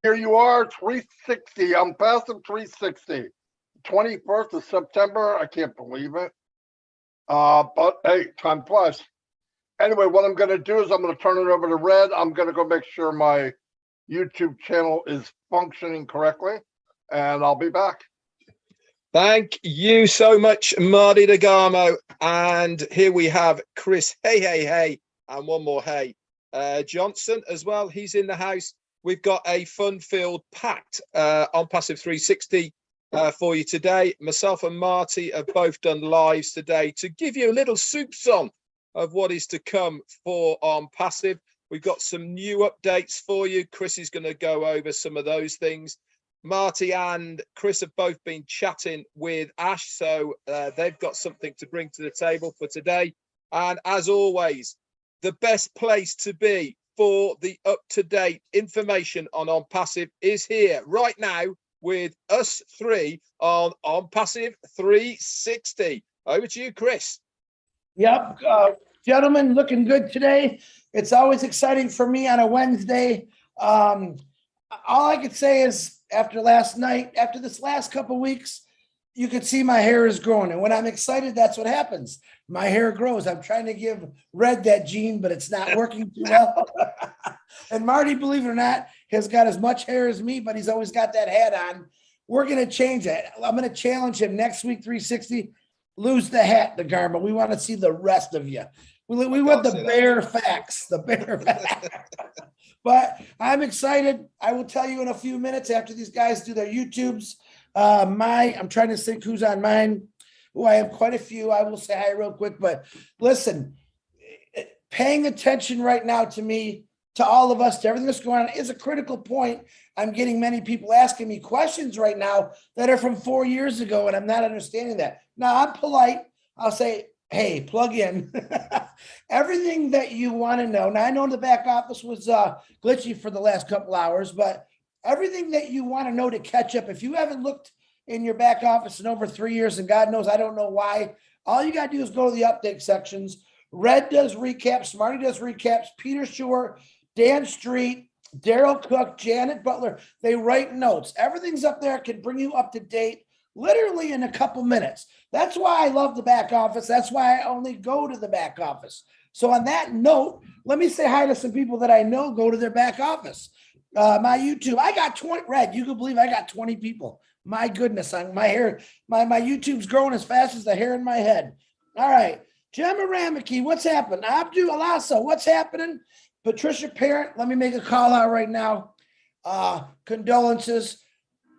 Here you are, 360. I'm passive 360. 21st of September. I can't believe it. But hey, time flies. Anyway, what I'm going to do is I'm going to turn it over to Red. I'm going to go make sure my YouTube channel is functioning correctly, and I'll be back. Thank you so much, Marty DeGarmo. And here we have Chris, hey, and one more hey, Johnson as well. He's in the house. We've got a fun-filled, packed ONPASSIVE 360 for you today. Myself and Marty have both done lives today to give you a little soup song of what is to come for ONPASSIVE. We've got some new updates for you. Chris is going to go over some of those things. Marty and Chris have both been chatting with Ash, so they've got something to bring to the table for today. And as always, the best place to be for the up-to-date information on ONPASSIVE is here right now with us three on ONPASSIVE 360. Over to you, Chris. Yep, gentlemen, looking good today. It's always exciting for me on a Wednesday. All I could say is after last night, after this last couple of weeks, you could see my hair is growing. And when I'm excited, that's what happens. My hair grows. I'm trying to give Red that gene, but it's not working too well. And Marty, believe it or not, has got as much hair as me, but he's always got that hat on. We're going to change that. I'm going to challenge him next week, 360. Lose the hat, DeGarmo. We want to see the rest of you. We want the bare facts, the bare facts. But I'm excited. I will tell you in a few minutes after these guys do their YouTubes. I'm trying to think who's on mine. Oh, I have quite a few. I will say hi real quick. But listen, paying attention right now to me, to all of us, to everything that's going on is a critical point. I'm getting many people asking me questions right now that are from 4 years ago, and I'm not understanding that. Now, I'm polite. I'll say, hey, plug in. Everything that you want to know. Now, I know the back office was glitchy for the last couple hours, but everything that you want to know to catch up. If you haven't looked in your back office in over 3 years, and God knows I don't know why, all you got to do is go to the update sections. Red does recaps. Marty does recaps. Peter Shore, Dan Street, Daryl Cook, Janet Butler, they write notes. Everything's up there, can bring you up to date literally in a couple minutes. That's why I love the back office. That's why I only go to the back office. So on that note, let me say hi to some people that I know go to their back office. My YouTube, I got 20, Red, you can believe I got 20 people. My goodness, my hair, my YouTube's growing as fast as the hair in my head. All right, Gemma Ramaki, what's happening? Abdu Alasso, what's happening? Patricia Parent, let me make a call out right now. Condolences.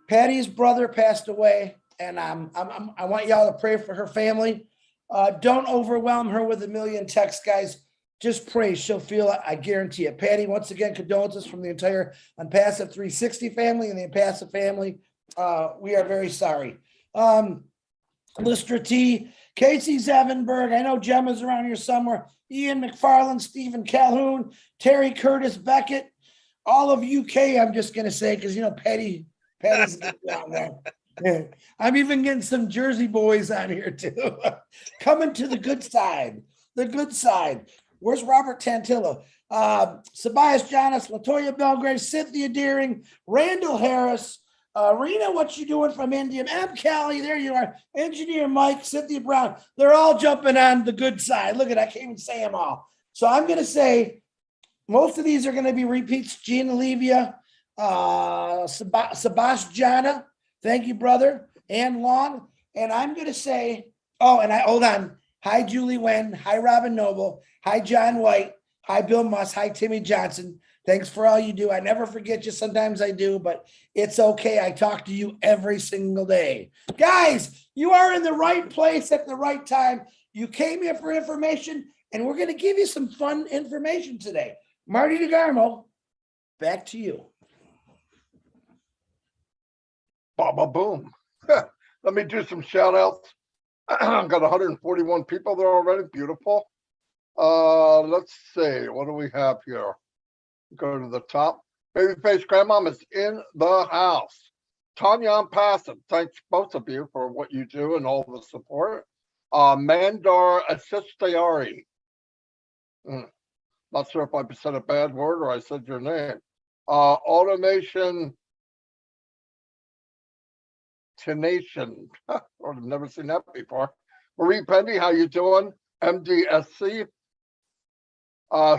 Patty's brother passed away, and I want y'all to pray for her family. Don't overwhelm her with a million texts, guys. Just pray. She'll feel it. I guarantee it. Patty, once again, condolences from the entire ONPASSIVE 360 family and the ONPASSIVE family. We are very sorry. Lister T, Casey Zevenberg, I know Gemma's around here somewhere. Ian McFarland, Stephen Calhoun, Terry Curtis Beckett, all of UK, I'm just going to say, because, you know, Patty's down there. Yeah. I'm even getting some Jersey boys on here, too. Coming to the good side. The good side. Where's Robert Tantillo? Sabias Jonas, Latoya Belgrave, Cynthia Deering, Randall Harris, Rena, what you doing from India? M. Callie, there you are. Engineer Mike, Cynthia Brown. They're all jumping on the good side. Look at that. I can't even say them all. So I'm going to say most of these are going to be repeats. Gina Levia, Sebastiana. Thank you, brother. Ann Long. And I'm going to say, hold on. Hi, Julie Wen. Hi, Robin Noble. Hi, John White. Hi, Bill Musk. Hi, Timmy Johnson. Thanks for all you do. I never forget you. Sometimes I do, but it's okay. I talk to you every single day. Guys, you are in the right place at the right time. You came here for information, and we're going to give you some fun information today. Marty DeGarmo, back to you. Boom. Let me do some shout outs. I've got 141 people there already. Beautiful. Let's see. What do we have here? Go to the top. Babyface Grandmom is in the house. Tanya ONPASSIVE, thanks both of you for what you do and all the support. Mandar Asistiari. Not sure if I said a bad word or I said your name. Automation Nation. I've never seen that before. Marie Penny, how you doing? MDSC.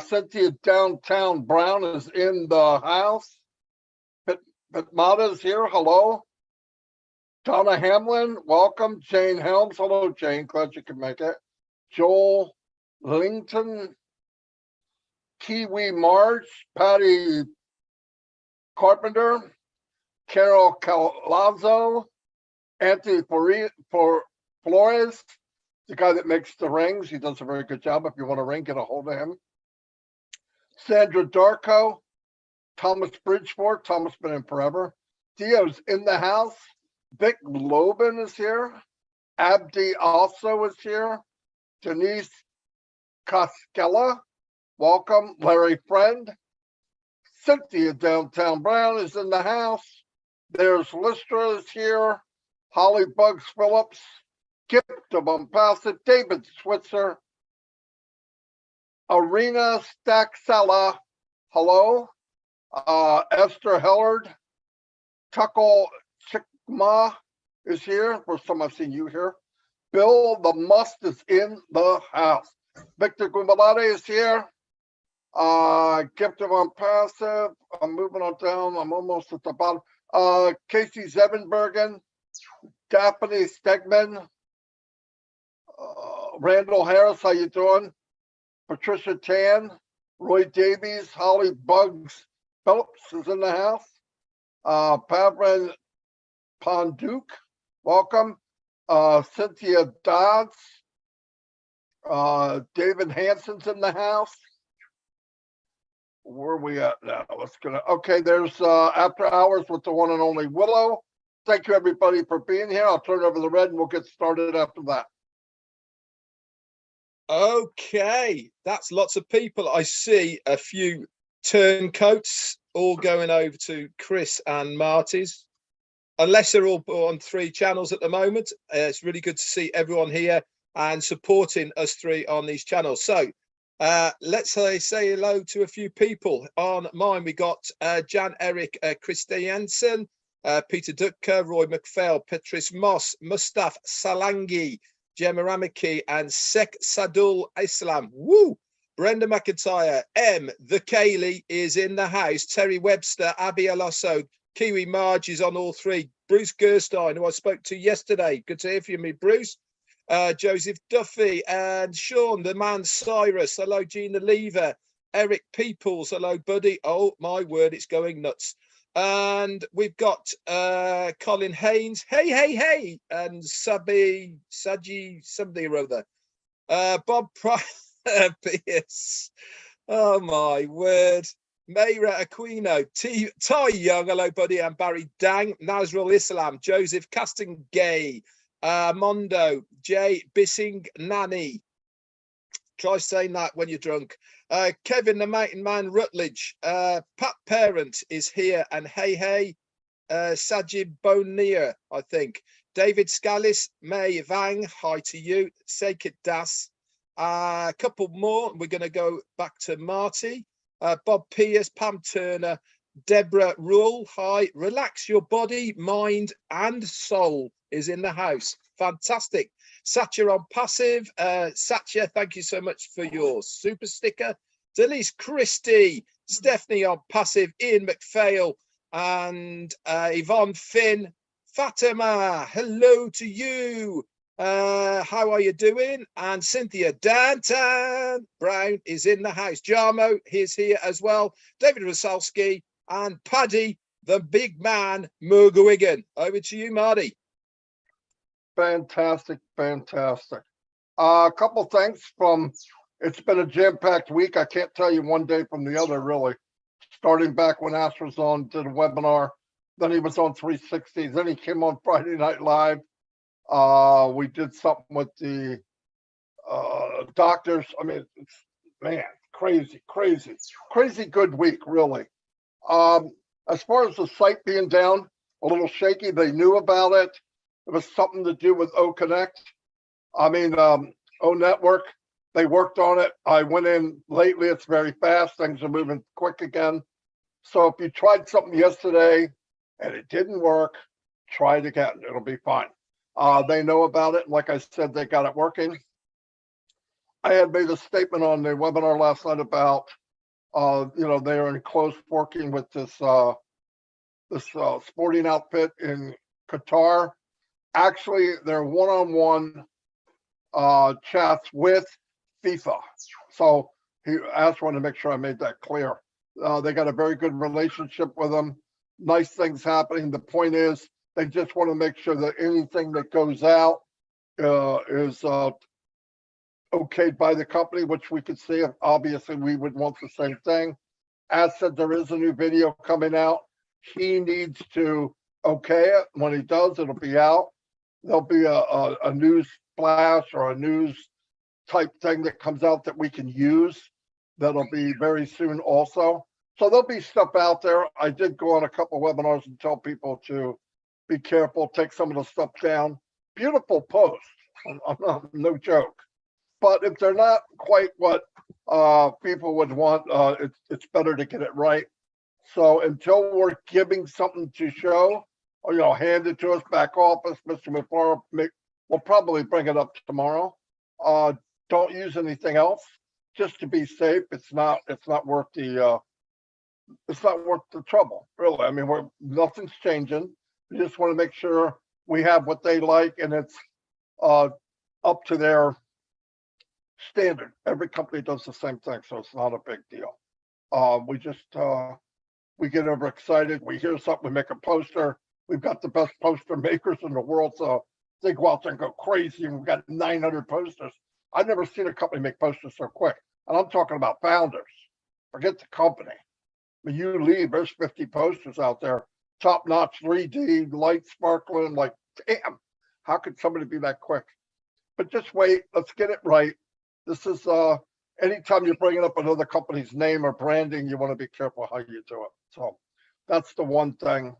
Cynthia Downtown Brown is in the house. Bitmata's here. Hello. Donna Hamlin, welcome. Jane Helms. Hello, Jane. Glad you could make it. Joel Lington. Kiwi March. Patty Carpenter. Carol Calazzo. Anthony Flores, the guy that makes the rings. He does a very good job. If you want a ring, get a hold of him. Sandra Darko, Thomas Bridgeport. Thomas been in forever. Dio's in the house. Vic Lobin is here. Abdi also is here. Denise Koskela, welcome. Larry Friend. Cynthia Downtown Brown is in the house. There's Lystra is here. Holly Bugs Phillips. Gift of ONPASSIVE. David Switzer. Arena Staxella. Hello. Esther Hellard. Tuckle Chickma is here. First time I've seen you here. Bill the Must is in the house. Victor Gumalade is here. Gift of ONPASSIVE. I'm moving on down. I'm almost at the bottom. Casey Zevenbergen. Daphne Stegman. Randall Harris, how you doing? Patricia Tan. Roy Davies. Holly Bugs Phillips is in the house. Pavrin Ponduk, welcome. Cynthia Dodds. David Hansen's in the house. Where are we at now? Okay, there's After Hours with the one and only Willow. Thank you, everybody, for being here. I'll turn it over to the red and we'll get started after that. Okay, that's lots of people. I see a few turncoats all going over to Chris and Marty's. Unless they're all on 3 channels at the moment, it's really good to see everyone here and supporting us 3 on these channels. So let's say hello to a few people. On mine, we got Jan Eric Christiansen, Peter Dutka, Roy McPhail, Petris Moss, Mustaf Salangi, Gemma Ramaki, and Sek Sadul Islam. Woo! Brenda McIntyre, The Kaylee is in the house. Terry Webster, Abby Alosso, Kiwi Marge is on all 3. Bruce Gerstein, who I spoke to yesterday. Good to hear from you, Bruce. Joseph Duffy and Sean, the man Cyrus. Hello, Gina Lever. Eric Peoples. Hello, buddy. Oh, my word, it's going nuts. And we've got Colin Haynes. Hey. And Saji, somebody or other. Bob Pierce. Oh, my word. Mayra Aquino, Ty Young, hello buddy, and Barry Dang, Nazrul Islam, Joseph Castengay, Mondo, Jay Bissing Nani. Try saying that when you're drunk. Kevin the Mountain Man Rutledge, Pat Parent is here, and hey, Sajid Bonir, I think. David Scallis, May Vang, hi to you. Sekit Das. A couple more. We're going to go back to Marty. Bob Pierce, Pam Turner, Deborah Rule, hi. Relax your body, mind, and soul is in the house. Fantastic. Satya ONPASSIVE. Satya, thank you so much for your super sticker. Delise Christie, Stephanie ONPASSIVE, Ian McPhail, and Yvonne Finn. Fatima, hello to you. How are you doing? And Cynthia Downtown Brown is in the house. Jarmo is here as well. David Rosalski and Paddy, the big man, Murgawigan. Over to you, Marty. Fantastic. A couple things from, it's been a jam-packed week. I can't tell you one day from the other, really. Starting back when Ash was on, did a webinar. Then he was on 360. Then he came on Friday Night Live. We did something with the doctors. I mean, man, crazy good week, really. As far as the site being down, a little shaky, they knew about it. It was something to do with O Connect. I mean, O Network, they worked on it. I went in lately, it's very fast. Things are moving quick again. So if you tried something yesterday and it didn't work, try it again. It'll be fine. They know about it. Like I said, they got it working. I had made a statement on the webinar last night about, they are in close working with this sporting outfit in Qatar. Actually, they're one-on-one chats with FIFA. So I just wanted to make sure I made that clear. They got a very good relationship with them. Nice things happening. The point is, they just want to make sure that anything that goes out is okayed by the company, which we could see. Obviously, we would want the same thing. As said, there is a new video coming out. He needs to okay it. When he does, it'll be out. There'll be a news flash or a news type thing that comes out that we can use. That'll be very soon also. So there'll be stuff out there. I did go on a couple of webinars and tell people to be careful, take some of the stuff down. Beautiful posts, I'm not, no joke. But if they're not quite what people would want, it's better to get it right. So until we're giving something to show, or hand it to us back office, Mr. McFarland, we'll probably bring it up tomorrow. Don't use anything else, just to be safe. It's not worth the trouble, really. I mean, nothing's changing. We just want to make sure we have what they like, and it's up to their standard. Every company does the same thing, so it's not a big deal. We get overexcited. We hear something, we make a poster. We've got the best poster makers in the world, so they go out there and go crazy, and we've got 900 posters. I've never seen a company make posters so quick, and I'm talking about founders. Forget the company. When you leave, there's 50 posters out there, top-notch 3D, light sparkling, like, damn, how could somebody be that quick? But just wait, let's get it right. This is, anytime you're bringing up another company's name or branding, you want to be careful how you do it. So that's the one thing.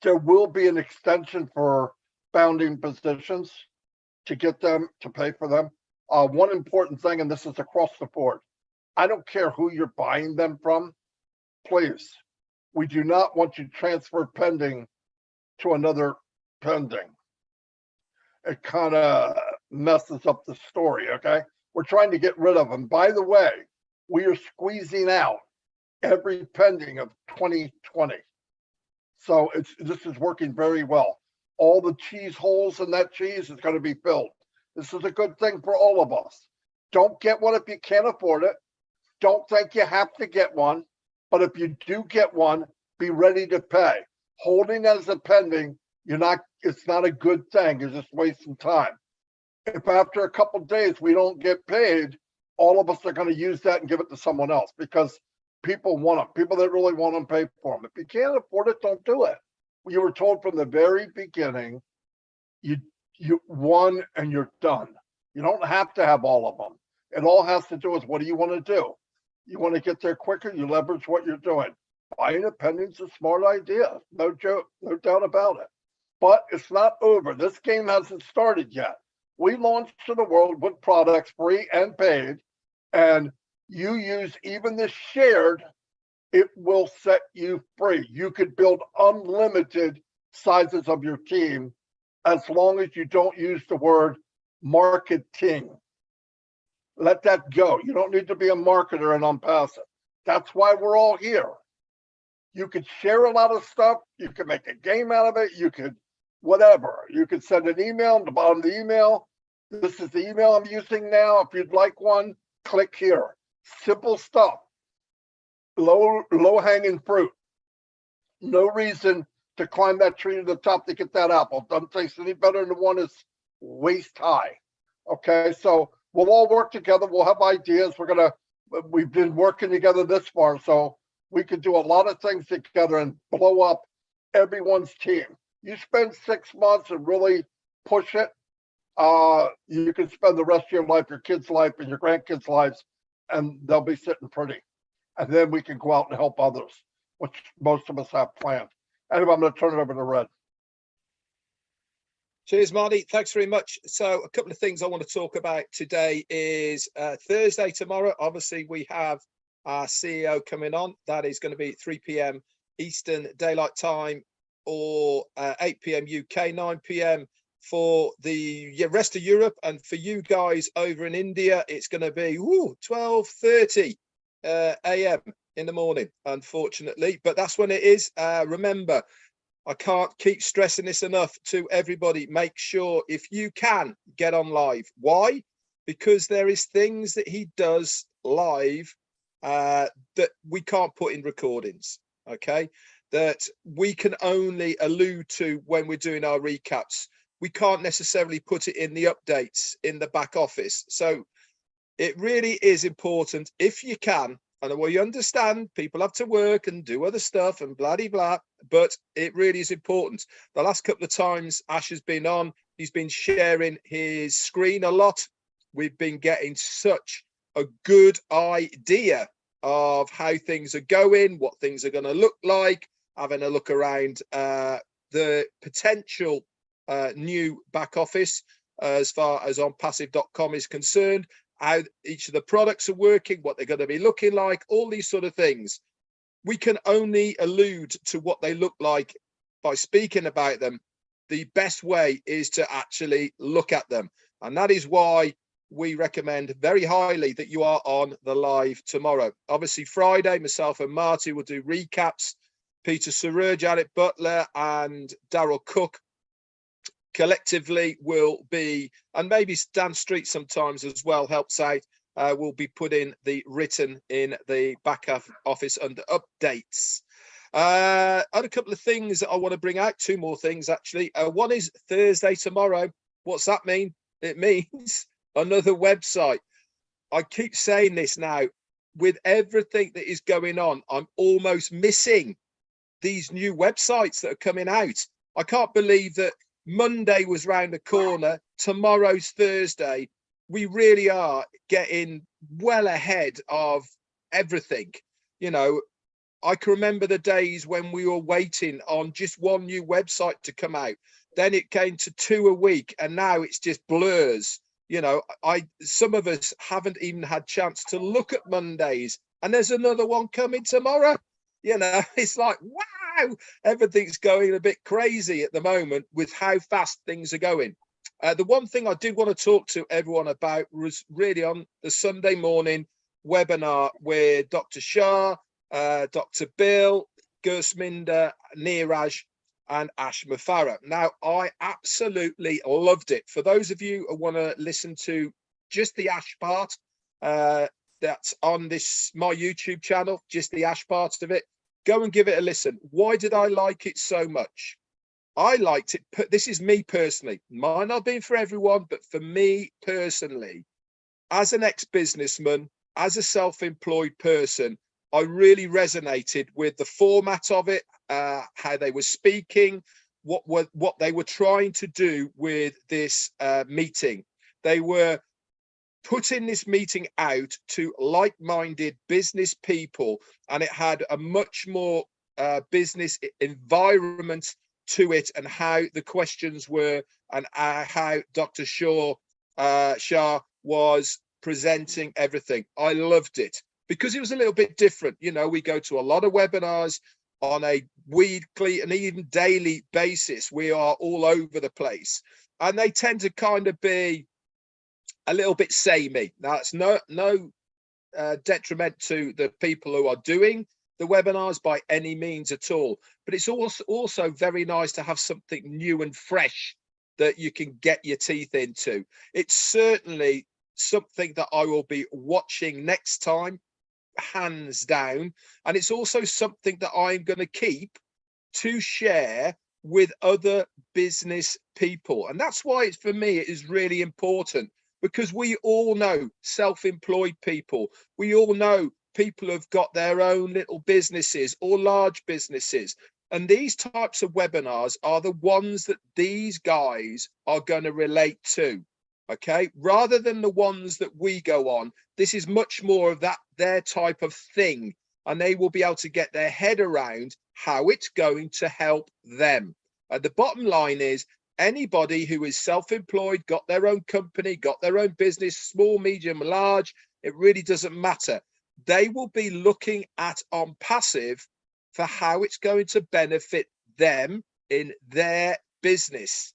There will be an extension for founding positions to get them to pay for them. One important thing, and this is across the board, I don't care who you're buying them from, please. We do not want you to transfer pending to another pending. It kind of messes up the story, okay? We're trying to get rid of them. By the way, we are squeezing out every pending of 2020. So this is working very well. All the cheese holes in that cheese is going to be filled. This is a good thing for all of us. Don't get one if you can't afford it. Don't think you have to get one. But if you do get one, be ready to pay. Holding as a pending, it's not a good thing. You're just wasting time. If after a couple of days we don't get paid, all of us are going to use that and give it to someone else because people want them. People that really want them pay for them. If you can't afford it, don't do it. You were told from the very beginning, you won and you're done. You don't have to have all of them. It all has to do with what do you want to do. You want to get there quicker, you leverage what you're doing. Buying a pending is a smart idea. No joke, no doubt about it. But it's not over. This game hasn't started yet. We launched to the world with products free and paid, and you use even the shared, it will set you free. You could build unlimited sizes of your team as long as you don't use the word marketing. Let that go. You don't need to be a marketer and ONPASSIVE. That's why we're all here. You could share a lot of stuff. You could make a game out of it. You could whatever. You could send an email on the bottom of the email. This is the email I'm using now. If you'd like one, click here. Simple stuff. Low hanging fruit. No reason to climb that tree to the top to get that apple. Doesn't taste any better than the one that's waist high. Okay, so we'll all work together. We'll have ideas. We've been working together this far, so we could do a lot of things together and blow up everyone's team. You spend 6 months and really push it, you can spend the rest of your life, your kids' life, and your grandkids' lives, and they'll be sitting pretty. And then we can go out and help others, which most of us have planned. Anyway, I'm going to turn it over to Red. Cheers, Marty. Thanks very much. So a couple of things I want to talk about today is Thursday tomorrow. Obviously, we have our CEO, coming on. That is going to be 3 p.m. Eastern Daylight Time, or 8 p.m. UK, 9 p.m. for the rest of Europe. And for you guys over in India, it's going to be 12:30 a.m. in the morning, unfortunately. But that's when it is. Remember, I can't keep stressing this enough to everybody. Make sure, if you can, get on live. Why? Because there is things that he does live that we can't put in recordings, okay? That we can only allude to when we're doing our recaps. We can't necessarily put it in the updates in the back office. So it really is important, if you can, and we understand people have to work and do other stuff and blah, blah, blah, but it really is important. The last couple of times Ash has been on, he's been sharing his screen a lot. We've been getting such a good idea of how things are going, what things are going to look like, having a look around the potential new back office as far as ONPASSIVE.com is concerned, how each of the products are working, what they're going to be looking like, all these sort of things. We can only allude to what they look like by speaking about them. The best way is to actually look at them. And that is why we recommend very highly that you are on the live tomorrow. Obviously, Friday, myself and Marty will do recaps. Peter Surur, Janet Butler, and Daryl Cook collectively will be, and maybe Dan Street sometimes as well helps out, will be putting the written in the back office under updates. I had a couple of things that I want to bring out, two more things actually. One is Thursday tomorrow. What's that mean? It means another website. I keep saying this now, with everything that is going on, I'm almost missing these new websites that are coming out. I can't believe that Monday was round the corner. Tomorrow's Thursday. We really are getting well ahead of everything. You know, I can remember the days when we were waiting on just one new website to come out. Then it came to 2 a week, and now it's just blurs. You know, some of us haven't even had chance to look at Mondays, and there's another one coming tomorrow. You know, it's like, wow, everything's going a bit crazy at the moment with how fast things are going. The one thing I did want to talk to everyone about was really on the Sunday morning webinar with Dr. Shah, Dr. Bill, Gersminder, Neeraj, and Ash Mufara. Now, I absolutely loved it. For those of you who want to listen to just the Ash part, that's on my YouTube channel, just the Ash part of it, go and give it a listen. Why did I like it so much? I liked it. This is me personally. Might not be for everyone, but for me personally, as an ex-businessman, as a self-employed person, I really resonated with the format of it, how they were speaking, what they were trying to do with this meeting. They were putting this meeting out to like-minded business people, and it had a much more business environment to it, and how the questions were, and how Dr. Shah was presenting everything. I loved it because it was a little bit different. You know, we go to a lot of webinars on a weekly and even daily basis. We are all over the place, and they tend to kind of be a little bit samey. Now, it's no detriment to the people who are doing the webinars by any means at all, but it's also very nice to have something new and fresh that you can get your teeth into. It's certainly something that I will be watching next time, hands down, and it's also something that I'm going to keep to share with other business people. And that's why it's, for me, it is really important, because we all know self-employed people, we all know people have got their own little businesses or large businesses, and these types of webinars are the ones that these guys are going to relate to. Okay, rather than the ones that we go on, this is much more of their type of thing, and they will be able to get their head around how it's going to help them. The bottom line is, anybody who is self-employed, got their own company, got their own business, small, medium, large, it really doesn't matter. they will be looking at ONPASSIVE for how it's going to benefit them in their business.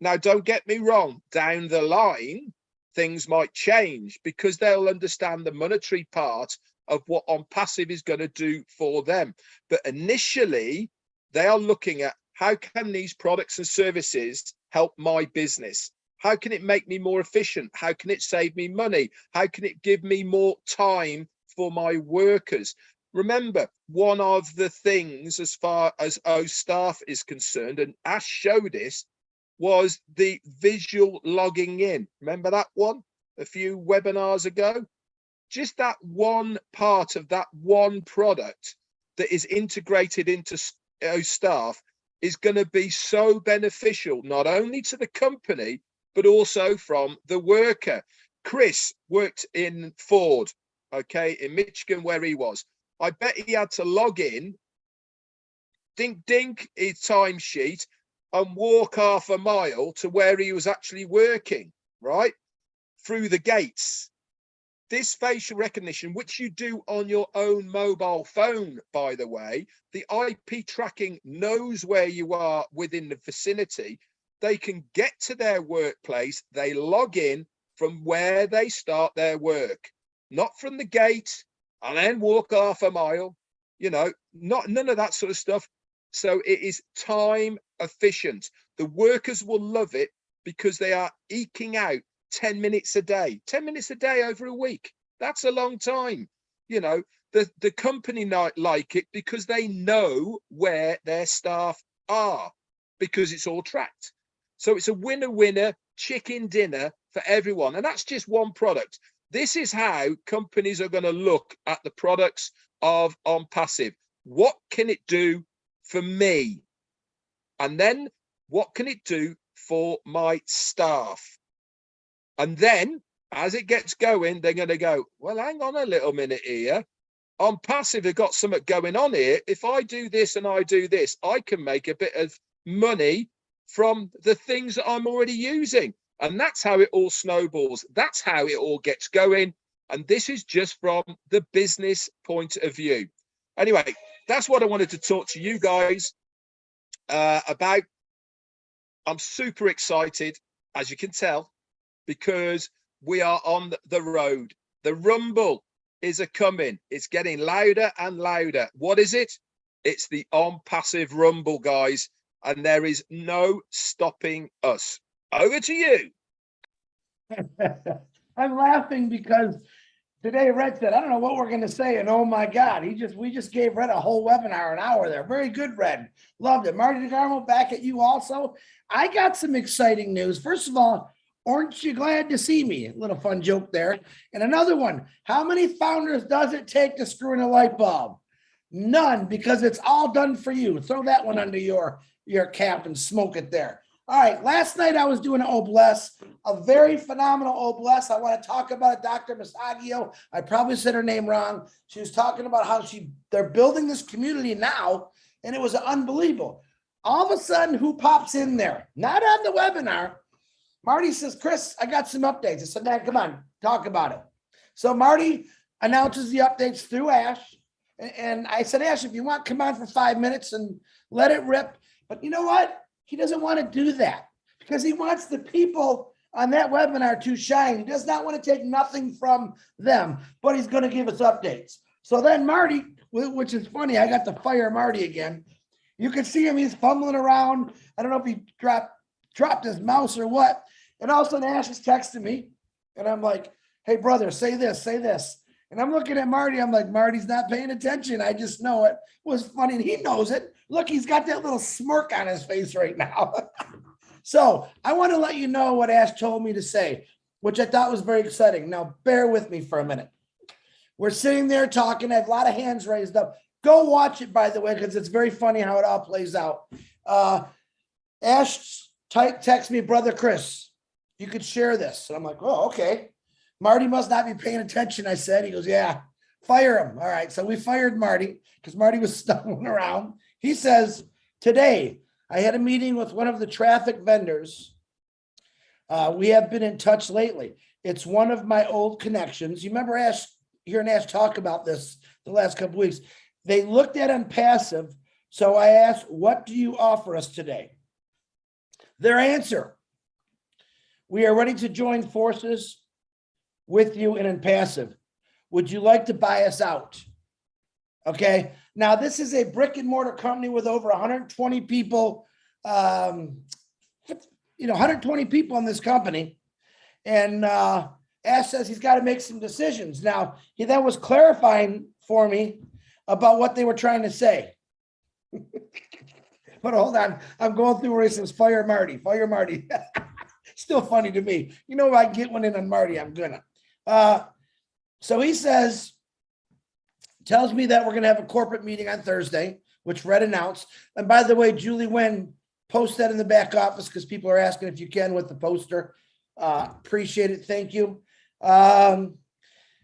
Now, don't get me wrong, down the line, things might change because they'll understand the monetary part of what ONPASSIVE is going to do for them. But initially, they are looking at how can these products and services help my business? How can it make me more efficient? How can it save me money? How can it give me more time for my workers? Remember, one of the things as far as staff is concerned, and Ash showed this, was the visual logging in. Remember that one a few webinars ago? Just that one part of that one product that is integrated into staff is going to be so beneficial, not only to the company, but also from the worker. Chris worked in Ford, okay, in Michigan, where he was. I bet he had to log in, dink his timesheet, and walk half a mile to where he was actually working, right? Through the gates. This facial recognition, which you do on your own mobile phone, by the way, the IP tracking knows where you are within the vicinity. They can get to their workplace. They log in from where they start their work, not from the gate and then walk half a mile, you know, none of that sort of stuff. So it is time efficient. The workers will love it because they are eking out 10 minutes a day, 10 minutes a day over a week. That's a long time. You know, the company might like it because they know where their staff are, because it's all tracked. So it's a winner chicken dinner for everyone. And that's just one product. This is how companies are going to look at the products of ONPASSIVE. What can it do for me? And then what can it do for my staff? And then as it gets going, they're going to go, well, hang on a little minute here. ONPASSIVE have got something going on here. If I do this and I do this, I can make a bit of money from the things that I'm already using. And that's how it all snowballs. That's how it all gets going. And this is just from the business point of view. Anyway, that's what I wanted to talk to you guys about. I'm super excited, as you can tell, because we are on the road. The rumble is a coming. It's getting louder and louder. What is it? It's the ONPASSIVE rumble, guys. And there is no stopping us. Over to you. I'm laughing because today Red said, I don't know what we're going to say. And oh my God, we just gave Red a whole webinar, an hour there. Very good, Red. Loved it. Marty DeGarmo, back at you also. I got some exciting news. First of all, aren't you glad to see me? A little fun joke there. And another one, how many founders does it take to screw in a light bulb? None, because it's all done for you. Throw that one under your cap and smoke it there. All right, last night I was doing an Obless, a very phenomenal Obless. I want to talk about it, Dr. Masagio. I probably said her name wrong. She was talking about how they're building this community now, and it was unbelievable. All of a sudden, who pops in there? Not on the webinar. Marty says, Chris, I got some updates. I said, man, come on, talk about it. So Marty announces the updates through Ash. And I said, Ash, if you want, come on for 5 minutes and let it rip. But you know what? He doesn't want to do that because he wants the people on that webinar to shine. He does not want to take nothing from them, but he's going to give us updates. So then Marty, which is funny, I got to fire Marty again. You can see him, he's fumbling around. I don't know if he dropped his mouse or what. And all of a sudden Ash is texting me. And I'm like, hey, brother, say this, say this. And I'm looking at Marty. I'm like, Marty's not paying attention. I just know it. It was funny. And he knows it. Look, he's got that little smirk on his face right now. So I want to let you know what Ash told me to say, which I thought was very exciting. Now, bear with me for a minute. We're sitting there talking. I have a lot of hands raised up. Go watch it, by the way, because it's very funny how it all plays out. Ash text me, brother Chris, you could share this. And I'm like, oh, okay. Marty must not be paying attention, I said. He goes, yeah, fire him. All right, so we fired Marty because Marty was stumbling around. He says, today, I had a meeting with one of the traffic vendors. We have been in touch lately. It's one of my old connections. You remember Ash, hearing Ash talk about this the last couple weeks. They looked at ONPASSIVE. So I asked, what do you offer us today? Their answer, we are ready to join forces with you in ONPASSIVE. Would you like to buy us out? Okay. Now, this is a brick and mortar company with over 120 people, 120 people in this company. And Ash says he's got to make some decisions. Now, he then was clarifying for me about what they were trying to say. But hold on, I'm going through where he says, fire Marty, fire Marty. Still funny to me. You know, if I get one in on Marty, I'm gonna. So he says, tells me that we're going to have a corporate meeting on Thursday, which Red announced. And by the way, Julie Wynn, post that in the back office because people are asking if you can with the poster. Appreciate it. Thank you.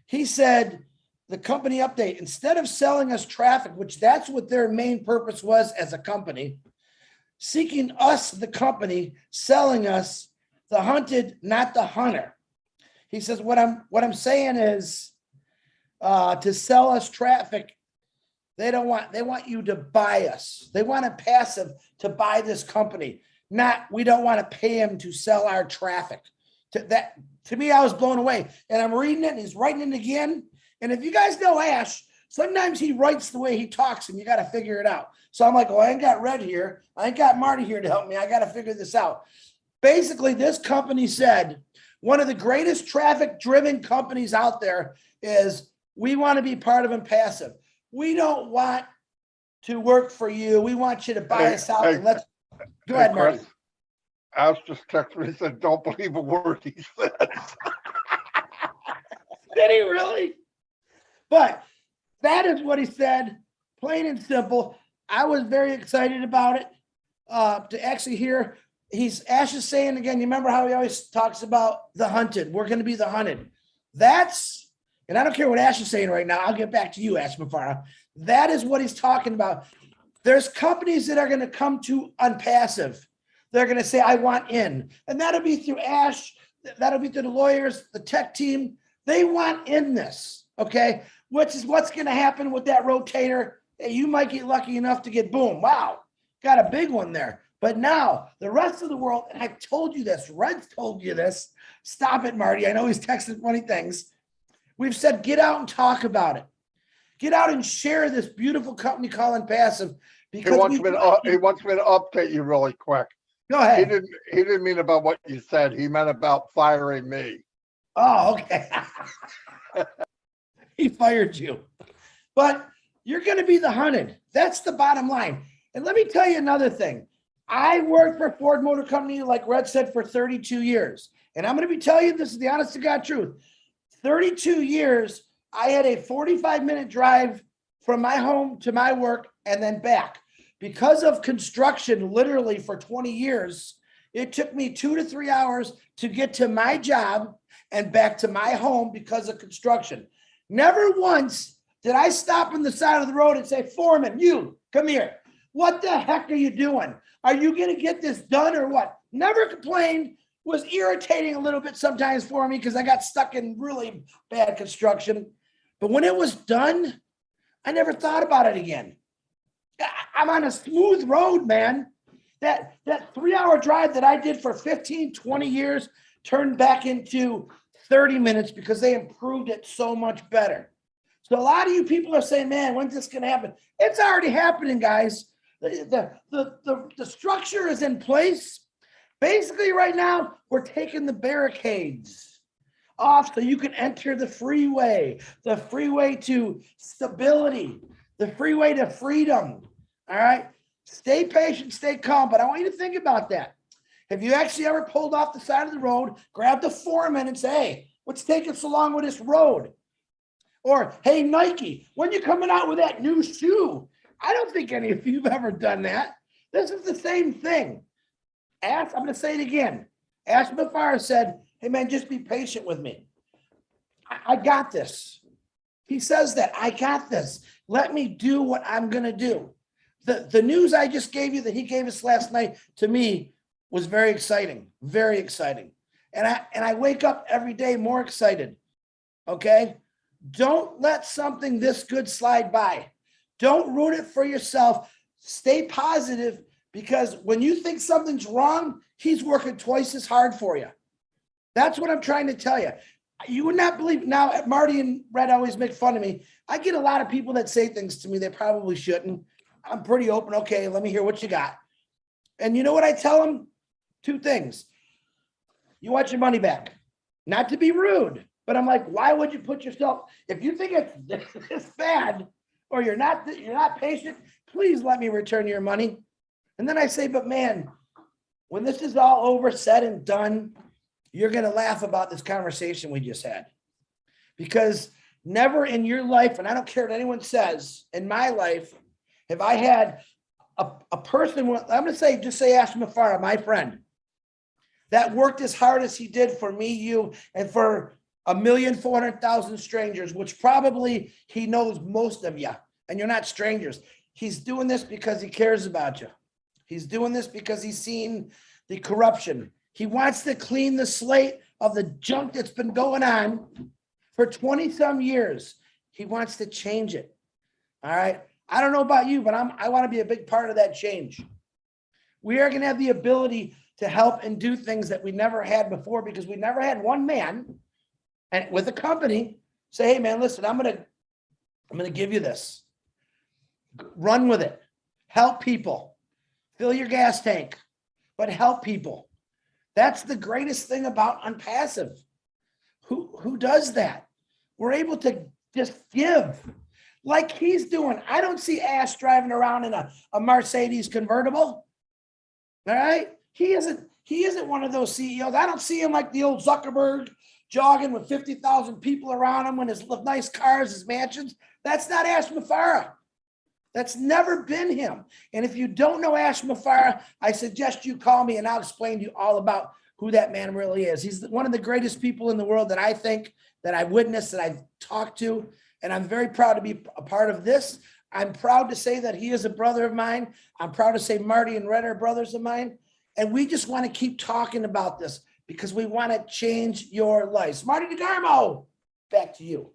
He said, the company update, instead of selling us traffic, which that's what their main purpose was as a company, seeking us, the company, selling us the hunted, not the hunter. He says, what I'm saying is to sell us traffic. They want you to buy us. They want ONPASSIVE to buy this company. We don't want to pay him to sell our traffic. To me, I was blown away. And I'm reading it and he's writing it again. And if you guys know Ash, sometimes he writes the way he talks and you got to figure it out. So I'm like, well, I ain't got Red here. I ain't got Marty here to help me. I got to figure this out. Basically, this company said one of the greatest traffic-driven companies out there is we want to be part of ONPASSIVE. We don't want to work for you. We want you to buy us out. And let's go ahead, Marty. Ash just texted me and said, don't believe a word he says. Did he really? But that is what he said, plain and simple. I was very excited about it to actually hear. Ash is saying again, you remember how he always talks about the hunted. We're going to be the hunted. And I don't care what Ash is saying right now. I'll get back to you, Ash Mafara. That is what he's talking about. There's companies that are going to come to ONPASSIVE. They're going to say, I want in. And that'll be through Ash. That'll be through the lawyers, the tech team. They want in this, okay? Which is what's going to happen with that rotator. Hey, you might get lucky enough to get boom. Wow, got a big one there. But now the rest of the world, and I've told you this, Red's told you this. Stop it, Marty. I know he's texting funny things. We've said, get out and talk about it. Get out and share this beautiful company called ONPASSIVE. Because he wants me to update you really quick. Go ahead. He didn't mean about what you said. He meant about firing me. Oh, okay. He fired you. But you're going to be the hunted. That's the bottom line. And let me tell you another thing. I worked for Ford Motor Company, like Red said, for 32 years. And I'm going to be telling you, this is the honest to God truth. 32 years, I had a 45-minute drive from my home to my work and then back. Because of construction, literally for 20 years, it took me 2 to 3 hours to get to my job and back to my home because of construction. Never once did I stop on the side of the road and say, Foreman, you, come here. What the heck are you doing? Are you going to get this done or what? Never complained. Was irritating a little bit sometimes for me because I got stuck in really bad construction. But when it was done, I never thought about it again. I'm on a smooth road, man. That 3-hour drive that I did for 15, 20 years turned back into 30 minutes because they improved it so much better. So a lot of you people are saying, man, when's this going to happen? It's already happening, guys. The structure is in place. Basically, right now, we're taking the barricades off so you can enter the freeway to stability, the freeway to freedom. All right. Stay patient, stay calm. But I want you to think about that. Have you actually ever pulled off the side of the road, grabbed the foreman and say, hey, what's taking so long with this road? Or, hey, Nike, when you coming out with that new shoe? I don't think any of you have ever done that. This is the same thing. I'm going to say it again. Ash Mafara said, hey, man, just be patient with me. I got this. He says that, I got this. Let me do what I'm going to do. The news I just gave you that he gave us last night, to me, was very exciting, very exciting. And I wake up every day more excited, okay? Don't let something this good slide by. Don't ruin it for yourself. Stay positive, because when you think something's wrong, he's working twice as hard for you. That's what I'm trying to tell you. You would not believe. Now, Marty and Red always make fun of me. I get a lot of people that say things to me they probably shouldn't. I'm pretty open. Okay, let me hear what you got. And you know what I tell them? Two things. You want your money back. Not to be rude, but I'm like, why would you put yourself, if you think it's bad, or you're not patient, please let me return your money. And then I say, but man, when this is all over, said and done, you're going to laugh about this conversation we just had. Because never in your life, and I don't care what anyone says, in my life, have I had a person, I'm going to say, just say Ash Mafara, my friend, that worked as hard as he did for me, you, and for 1,400,000 strangers, which probably he knows most of you, and you're not strangers. He's doing this because he cares about you. He's doing this because he's seen the corruption. He wants to clean the slate of the junk that's been going on for 20 some years. He wants to change it. All right. I don't know about you, but I want to be a big part of that change. We are going to have the ability to help and do things that we never had before, because we never had one man and with a company say, hey man, listen, I'm going to give you this. Run with it. Help people. Fill your gas tank, but help people. That's the greatest thing about ONPASSIVE. Who does that? We're able to just give like he's doing. I don't see Ash driving around in a Mercedes convertible. All right. He isn't one of those CEOs. I don't see him like the old Zuckerberg jogging with 50,000 people around him when his nice cars, his mansions. That's not Ash Mafara. That's never been him. And if you don't know Ash Mafara, I suggest you call me and I'll explain to you all about who that man really is. He's one of the greatest people in the world that I think, that I've witnessed, that I've talked to. And I'm very proud to be a part of this. I'm proud to say that he is a brother of mine. I'm proud to say Marty and Red are brothers of mine. And we just want to keep talking about this because we want to change your lives. Marty DeGarmo, back to you.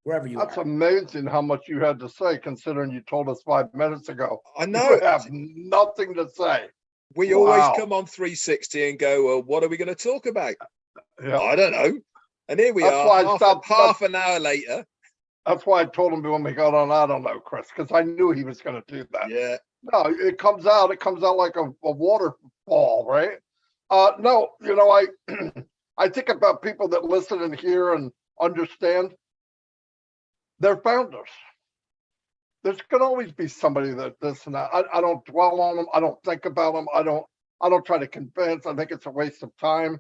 Wherever you That's are. amazing how much you had to say, considering you told us 5 minutes ago. I know. You have nothing to say. We always Wow. come on 360 and go, well, what are we going to talk about? Yeah. I don't know. And here we That's are, why I stopped- half an hour later. That's why I told him when we got on, I don't know, Chris, because I knew he was going to do that. Yeah. No, it comes out like a waterfall, right? No, you know, I think about people that listen and hear and understand. They're founders. There's gonna always be somebody that this and that. I don't dwell on them. I don't think about them. I don't try to convince. I think it's a waste of time.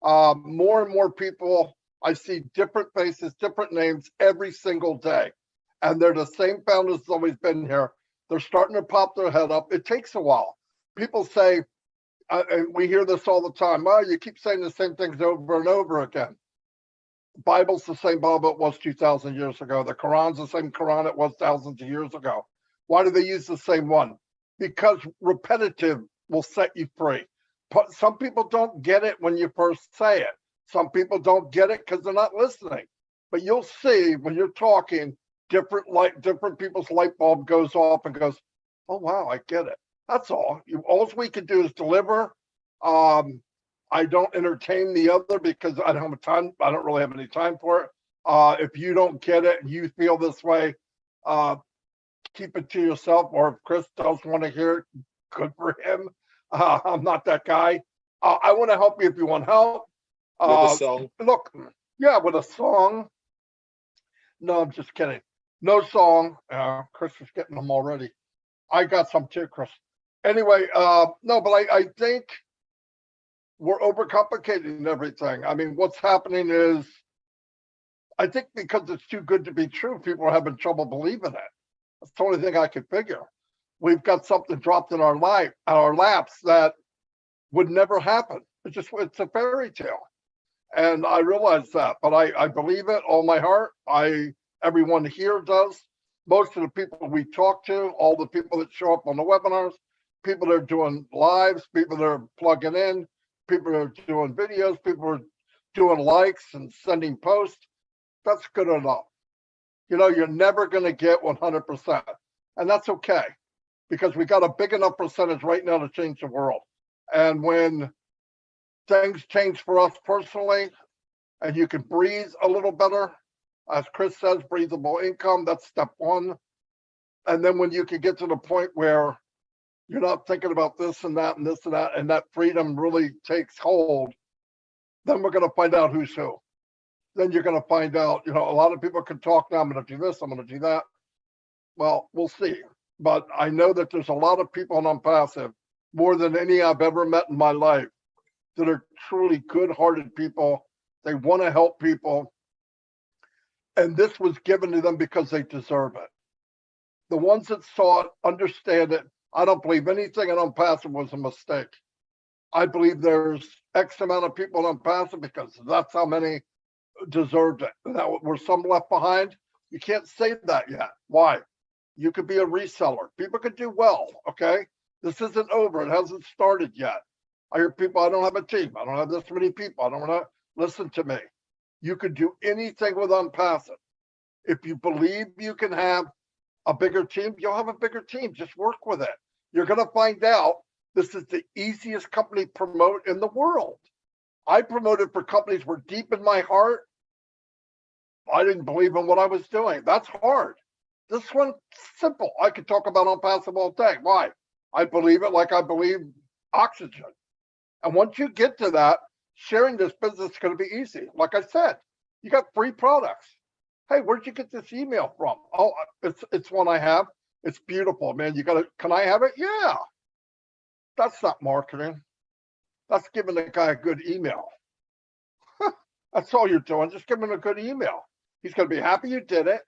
More and more people, I see different faces, different names every single day, and they're the same founders that's always been here. They're starting to pop their head up. It takes a while. People say, and we hear this all the time, oh, you keep saying the same things over and over again. Bible's the same Bible it was 2,000 years ago. The Quran's the same Quran it was thousands of years ago. Why do they use the same one? Because repetitive will set you free. But some people don't get it when you first say it. Some people don't get it because they're not listening. But you'll see when you're talking, different people's light bulb goes off and goes, oh, wow, I get it. That's all. All we can do is deliver. I don't entertain the other because I don't have time. I don't really have any time for it. If you don't get it and you feel this way, keep it to yourself. Or if Chris doesn't want to hear it, good for him. I'm not that guy. I want to help you if you want help. With a song. Look, yeah, with a song. No, I'm just kidding. No song. Chris is getting them already. I got some too, Chris. Anyway, no, but I think we're overcomplicating everything. I mean, what's happening is, I think because it's too good to be true, people are having trouble believing it. That's the only thing I can figure. We've got something dropped in our laps that would never happen. It's a fairy tale. And I realize that, but I believe it all my heart. Everyone here does. Most of the people we talk to, all the people that show up on the webinars, people that are doing lives, people that are plugging in, people that are doing videos, people are doing likes and sending posts. That's good enough. You know, you're never going to get 100%. And that's okay, because we got a big enough percentage right now to change the world. And when things change for us personally, and you can breathe a little better, as Chris says, breathable income, that's step one. And then when you can get to the point where you're not thinking about this and that and this and that, and that freedom really takes hold, then we're going to find out who's who. Then you're going to find out, you know, a lot of people can talk now, I'm going to do this, I'm going to do that. Well, we'll see. But I know that there's a lot of people on ONPASSIVE, more than any I've ever met in my life, that are truly good-hearted people. They want to help people. And this was given to them because they deserve it. The ones that saw it, understand it. I don't believe anything in ONPASSIVE was a mistake. I believe there's X amount of people on ONPASSIVE because that's how many deserved it. Now, were some left behind? You can't say that yet. Why? You could be a reseller. People could do well, okay? This isn't over. It hasn't started yet. I hear people, I don't have a team. I don't have this many people. I don't want to listen to me. You could do anything with ONPASSIVE. If you believe you can have a bigger team, you'll have a bigger team. Just work with it. You're going to find out this is the easiest company to promote in the world. I promoted for companies where deep in my heart, I didn't believe in what I was doing. That's hard. This one, simple. I could talk about ONPASSIVE all day. Why? I believe it like I believe oxygen. And once you get to that, sharing this business is going to be easy. Like I said, you got free products. Hey, where'd you get this email from? Oh, it's one I have. It's beautiful, man. You got to, can I have it? Yeah. That's not marketing. That's giving the guy a good email. That's all you're doing. Just give him a good email. He's going to be happy you did it.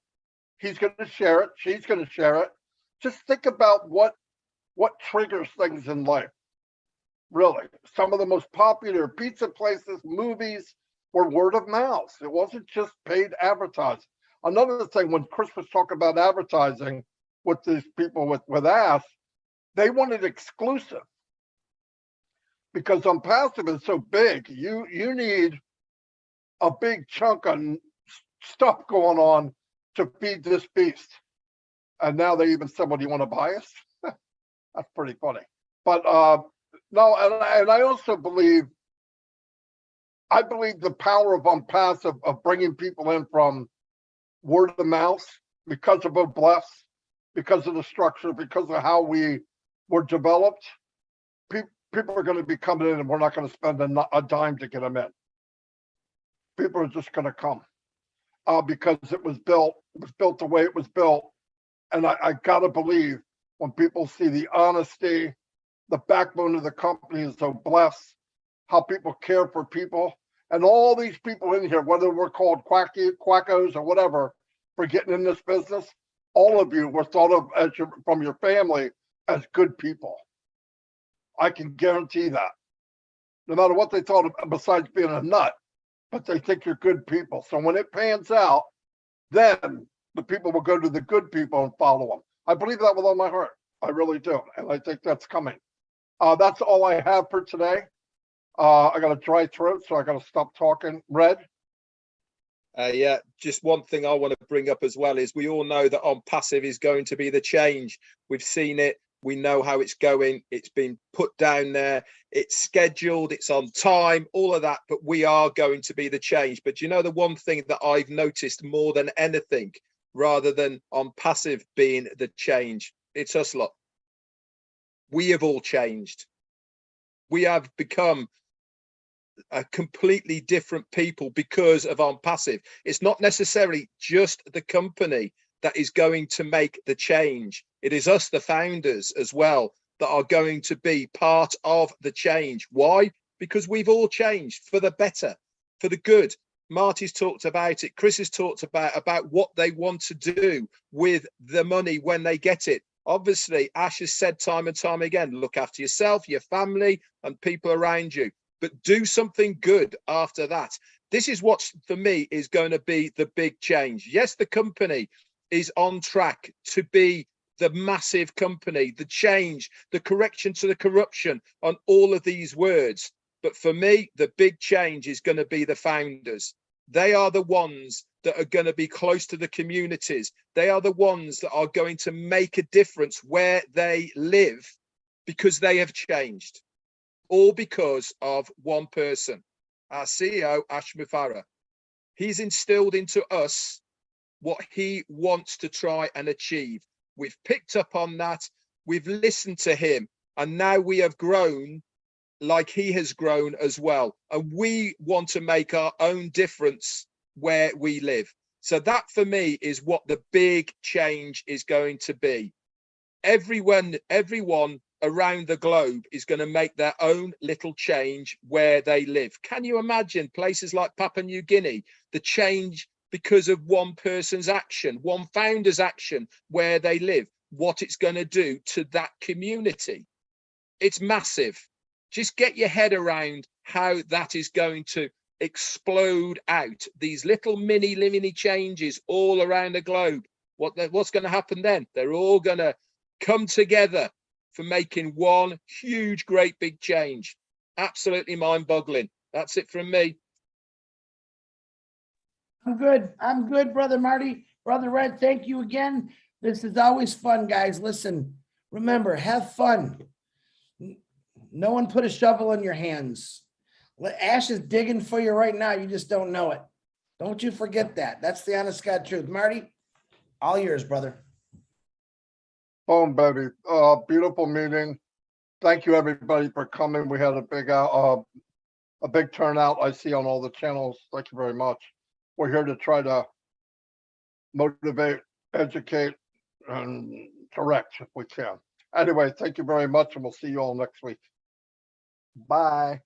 He's going to share it. She's going to share it. Just think about what triggers things in life. Really, some of the most popular pizza places, movies, were word of mouth. It wasn't just paid advertising. Another thing, when Chris was talking about advertising with these people with Ask, they wanted exclusive. Because ONPASSIVE is so big, you need a big chunk of stuff going on to feed this beast. And now they even said, well, do you want to buy us? That's pretty funny. But no, and I also believe, the power of ONPASSIVE of bringing people in from word of mouth because of Bless, because of the structure, because of how we were developed. People are going to be coming in and we're not going to spend a dime to get them in. People are just going to come because it was built the way it was built. And I got to believe when people see the honesty, the backbone of the company is so blessed, how people care for people. And all these people in here, whether we're called quackos or whatever, for getting in this business, all of you were thought of as from your family as good people. I can guarantee that. No matter what they thought of, besides being a nut, but they think you're good people. So when it pans out, then the people will go to the good people and follow them. I believe that with all my heart. I really do. And I think that's coming. That's all I have for today. I got a dry throat, so I got to stop talking. Red? Yeah, just one thing I want to bring up as well is we all know that ONPASSIVE is going to be the change. We've seen it. We know how it's going. It's been put down there. It's scheduled. It's on time, all of that. But we are going to be the change. But you know, the one thing that I've noticed more than anything, rather than ONPASSIVE being the change, it's us lot. We have all changed. We have become a completely different people because of ONPASSIVE. It's not necessarily just the company that is going to make the change. It is us, the founders, as well, that are going to be part of the change. Why? Because we've all changed for the better, for the good. Marty's talked about it. Chris has talked about what they want to do with the money when they get it. Obviously, Ash has said time and time again, look after yourself, your family, and people around you, but do something good after that. This is what, for me, is going to be the big change. Yes, the company is on track to be the massive company, the change, the correction to the corruption on all of these words. But for me, the big change is going to be the founders. They are the ones that are going to be close to the communities. They are the ones that are going to make a difference where they live, because they have changed, all because of one person, our CEO, Ash Mufareh. He's instilled into us what he wants to try and achieve. We've picked up on that. We've listened to him, and now we have grown like he has grown as well. And we want to make our own difference where we live. So that for me is what the big change is going to be. Everyone around the globe is going to make their own little change where they live. Can you imagine places like Papua New Guinea, the change because of one person's action, one founder's action where they live, what it's going to do to that community? It's massive. Just get your head around how that is going to explode out, these little mini changes all around the globe. What's going to happen then? They're all going to come together for making one huge, great big change. Absolutely mind-boggling. That's it from me. I'm good. I'm good, Brother Marty. Brother Red, thank you again. This is always fun, guys. Listen, remember, have fun. No one put a shovel in your hands. Ash is digging for you right now. You just don't know it. Don't you forget that. That's the honest God truth. Marty, all yours, brother. Boom, baby. Beautiful meeting. Thank you, everybody, for coming. We had a big turnout I see on all the channels. Thank you very much. We're here to try to motivate, educate, and correct if we can. Anyway, thank you very much, and we'll see you all next week. Bye.